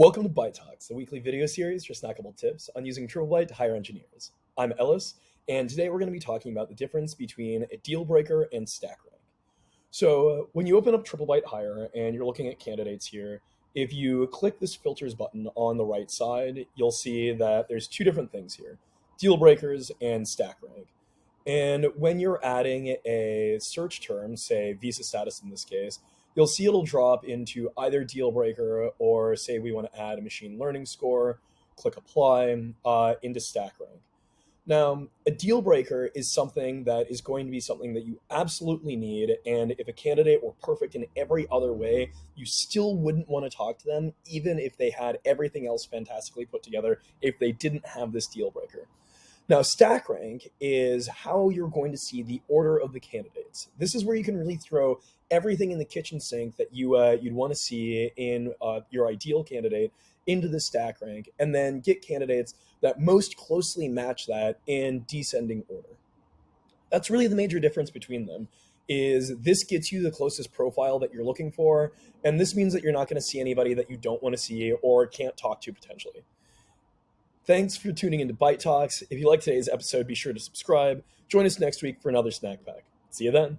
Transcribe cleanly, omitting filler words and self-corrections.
Welcome to Byte Talks, the weekly video series for snackable tips on using Triplebyte to hire engineers. I'm Ellis, and today we're going to be talking about the difference between a deal breaker and stack rank. So when you open up Triplebyte Hire and you're looking at candidates here, if you click this filters button on the right side, you'll see that there's two different things here, deal breakers and stack rank. And when you're adding a search term, say visa status in this case, you'll see it'll drop into either deal breaker or say we want to add a machine learning score, click apply into stack rank. Now, a deal breaker is something that is going to be something that you absolutely need. And if a candidate were perfect in every other way, you still wouldn't want to talk to them, even if they had everything else fantastically put together, if they didn't have this deal breaker. Now, stack rank is how you're going to see the order of the candidates. This is where you can really throw everything in the kitchen sink that you'd want to see in your ideal candidate into the stack rank, and then get candidates that most closely match that in descending order. That's really the major difference between them, is this gets you the closest profile that you're looking for, and this means that you're not going to see anybody that you don't want to see or can't talk to potentially. Thanks for tuning into Byte Talks. If you like today's episode, be sure to subscribe. Join us next week for another snack pack. See you then.